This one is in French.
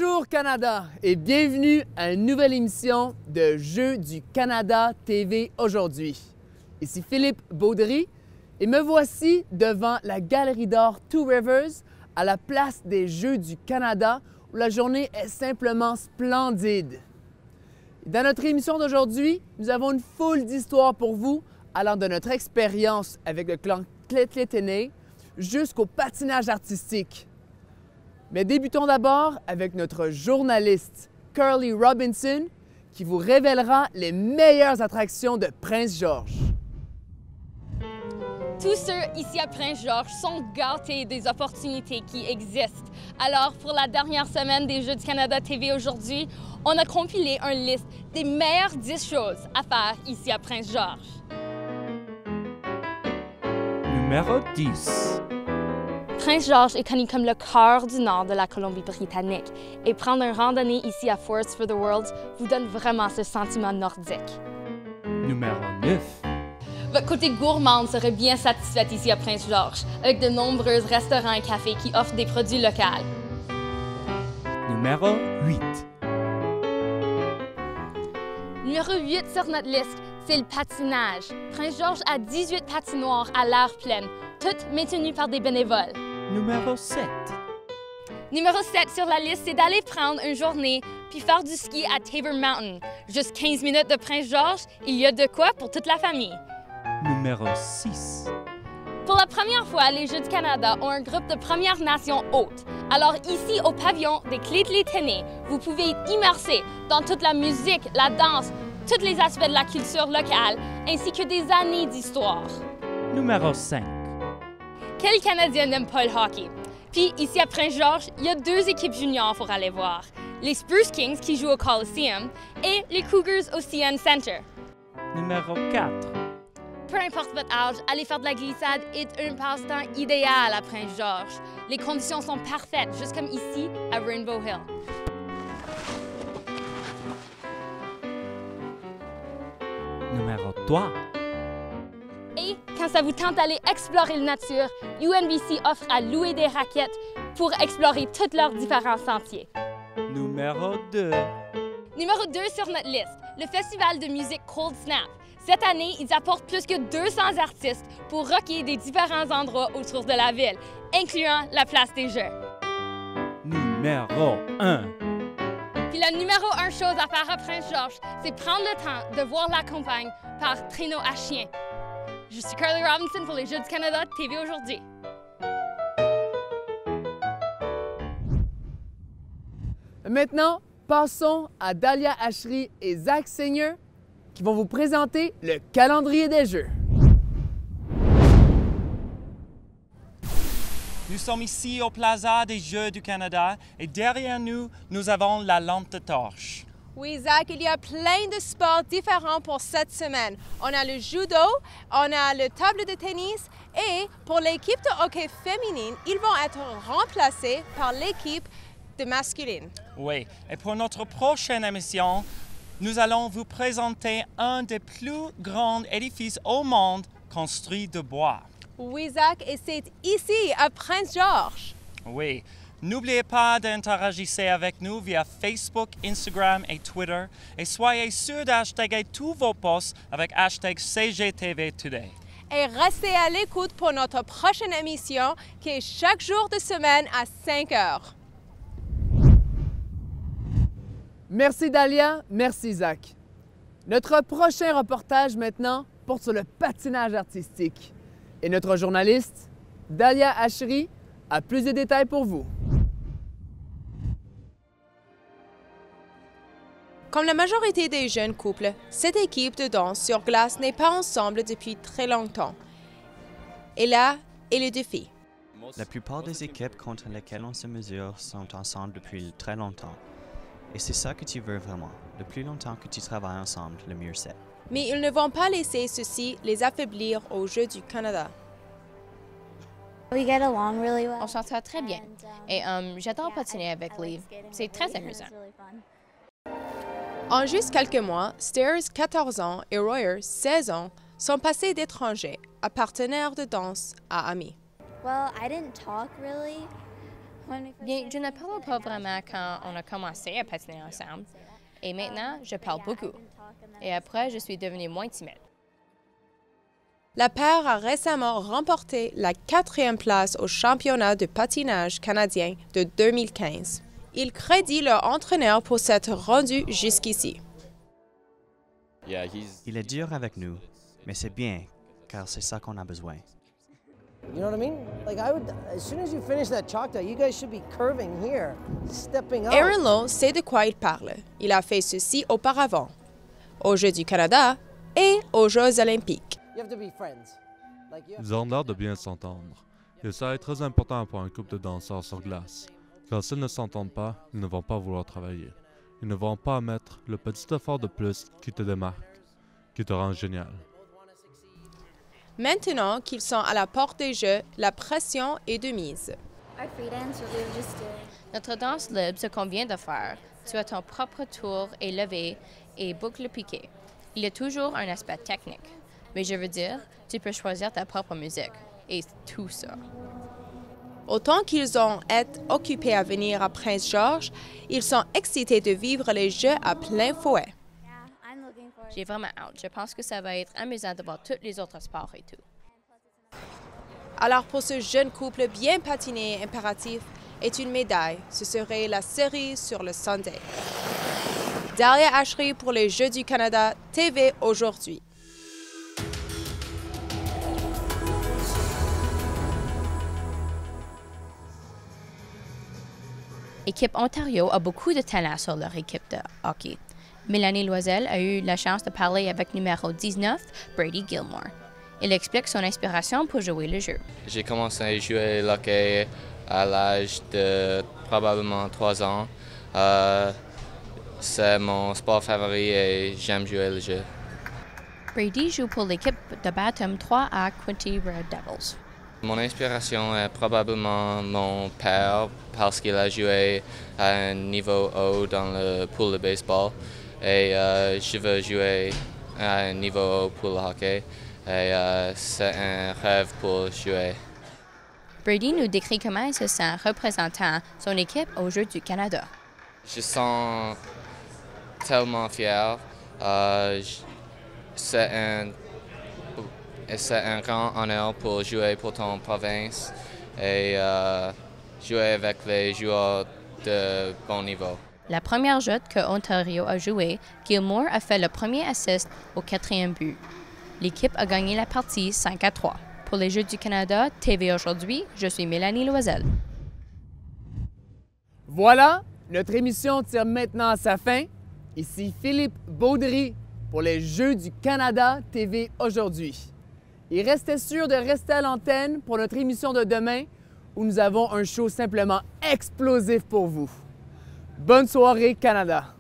Bonjour Canada et bienvenue à une nouvelle émission de Jeux du Canada TV aujourd'hui. Ici Philippe Baudry et me voici devant la Galerie d'art Two Rivers à la place des Jeux du Canada où la journée est simplement splendide. Dans notre émission d'aujourd'hui, nous avons une foule d'histoires pour vous allant de notre expérience avec le clan Tletletene jusqu'au patinage artistique. Mais débutons d'abord avec notre journaliste Curly Robinson qui vous révélera les meilleures attractions de Prince George. Tous ceux ici à Prince George sont gâtés des opportunités qui existent. Alors, pour la dernière semaine des Jeux du Canada TV aujourd'hui, on a compilé une liste des meilleures 10 choses à faire ici à Prince George. Numéro 10. Prince George est connu comme le cœur du nord de la Colombie-Britannique et prendre une randonnée ici à Forest for the World vous donne vraiment ce sentiment nordique. Numéro 9. Votre côté gourmand serait bien satisfait ici à Prince George, avec de nombreux restaurants et cafés qui offrent des produits locaux. Numéro 8. Numéro 8 sur notre liste, c'est le patinage. Prince George a 18 patinoires à l'air pleine, toutes maintenues par des bénévoles. Numéro 7. Numéro 7 sur la liste, c'est d'aller prendre une journée puis faire du ski à Tabor Mountain. Juste 15 minutes de Prince George, il y a de quoi pour toute la famille. Numéro 6. Pour la première fois, les Jeux du Canada ont un groupe de Premières Nations hôtes. Alors ici, au pavillon des Tletletene, vous pouvez être immersé dans toute la musique, la danse, tous les aspects de la culture locale, ainsi que des années d'histoire. Numéro 5. Quel Canadien n'aime pas le hockey? Puis ici à Prince George, il y a 2 équipes juniors pour aller voir. Les Spruce Kings qui jouent au Coliseum et les Cougars au CN Center. Numéro 4. Peu importe votre âge, aller faire de la glissade est un passe-temps idéal à Prince George. Les conditions sont parfaites, juste comme ici à Rainbow Hill. Numéro 3. Et quand ça vous tente d'aller explorer la nature, UNBC offre à louer des raquettes pour explorer tous leurs différents sentiers. Numéro 2. Numéro 2 sur notre liste, le festival de musique Cold Snap. Cette année, ils apportent plus que 200 artistes pour rocker des différents endroits autour de la ville, incluant la place des Jeux. Numéro 1. Puis la numéro 1 chose à faire à Prince George, c'est prendre le temps de voir la campagne par traîneau à chien. Je suis Curly Robinson pour les Jeux du Canada TV aujourd'hui. Maintenant, passons à Dahlia Ashery et Zach Senior qui vont vous présenter le calendrier des Jeux. Nous sommes ici au Plaza des Jeux du Canada et derrière nous, nous avons la lampe de torche. Oui, Zach, il y a plein de sports différents pour cette semaine. On a le judo, on a le table de tennis et pour l'équipe de hockey féminine, ils vont être remplacés par l'équipe de masculine. Oui, et pour notre prochaine émission, nous allons vous présenter un des plus grands édifices au monde construit de bois. Oui, Zach, et c'est ici, à Prince George. Oui. N'oubliez pas d'interagir avec nous via Facebook, Instagram et Twitter et soyez sûrs d'hashtaguer tous vos posts avec hashtag CGTV Today. Et restez à l'écoute pour notre prochaine émission qui est chaque jour de semaine à 5 heures. Merci Dahlia, merci Zach. Notre prochain reportage maintenant porte sur le patinage artistique. Et notre journaliste, Dahlia Ashery, a plus de détails pour vous. Comme la majorité des jeunes couples, cette équipe de danse sur glace n'est pas ensemble depuis très longtemps. Et là est le défi. La plupart des équipes contre lesquelles on se mesure sont ensemble depuis très longtemps. Et c'est ça que tu veux vraiment. Le plus longtemps que tu travailles ensemble, le mieux c'est. Mais ils ne vont pas laisser ceci les affaiblir aux Jeux du Canada. On s'entend très bien et j'adore patiner avec Liv. C'est très amusant. En juste quelques mois, Stairs, 14 ans, et Royer, 16 ans, sont passés d'étrangers à partenaires de danse à amis. Bien, je ne parle pas vraiment quand on a commencé à patiner ensemble. Et maintenant, je parle beaucoup. Et après, je suis devenue moins timide. La paire a récemment remporté la 4e place au championnat de patinage canadien de 2015. Ils crédient leur entraîneur pour s'être rendu jusqu'ici. Il est dur avec nous, mais c'est bien, car c'est ça qu'on a besoin. You know what I mean? Like as soon as you finish that Choctaw, you guys should be curving here, stepping up. Aaron Lowe sait de quoi il parle. Il a fait ceci auparavant, aux Jeux du Canada et aux Jeux olympiques. You have to be friends. Like you have Ils ont l'air de bien s'entendre. Et ça est très important pour un couple de danseurs sur glace. Car s'ils ne s'entendent pas, ils ne vont pas vouloir travailler. Ils ne vont pas mettre le petit effort de plus qui te démarque, qui te rend génial. Maintenant qu'ils sont à la porte des Jeux, la pression est de mise. Notre danse libre, ce qu'on vient de faire, tu as ton propre tour et levé et boucle piquée. Il y a toujours un aspect technique. Mais je veux dire, tu peux choisir ta propre musique. Et tout ça. Autant qu'ils ont été occupés à venir à Prince-Georges, ils sont excités de vivre les Jeux à plein fouet. J'ai vraiment hâte. Je pense que ça va être amusant de voir tous les autres sports et tout. Alors pour ce jeune couple bien patiné et impératif, est une médaille. Ce serait la cerise sur le sundae. Dalia Ashery pour les Jeux du Canada TV aujourd'hui. L'équipe Ontario a beaucoup de talent sur leur équipe de hockey. Mélanie Loisel a eu la chance de parler avec numéro 19, Brady Gilmore. Il explique son inspiration pour jouer le jeu. J'ai commencé à jouer le hockey à l'âge de probablement 3 ans. C'est mon sport favori et j'aime jouer le jeu. Brady joue pour l'équipe de Batham 3 à Quinte Red Devils. Mon inspiration est probablement mon père parce qu'il a joué à un niveau haut dans le pool de baseball et je veux jouer à un niveau haut pour le hockey et c'est un rêve pour jouer. Brady nous décrit comment il se sent représentant son équipe aux Jeux du Canada. Je sens tellement fier. C'est un grand honneur pour jouer pour ton province et jouer avec les joueurs de bon niveau. La première jeu que Ontario a joué, Gilmore a fait le premier assist au 4e but. L'équipe a gagné la partie 5-3. Pour les Jeux du Canada TV aujourd'hui, je suis Mélanie Loisel. Voilà, notre émission tire maintenant à sa fin. Ici Philippe Baudry pour les Jeux du Canada TV aujourd'hui. Et restez sûr de rester à l'antenne pour notre émission de demain où nous avons un show simplement explosif pour vous. Bonne soirée, Canada!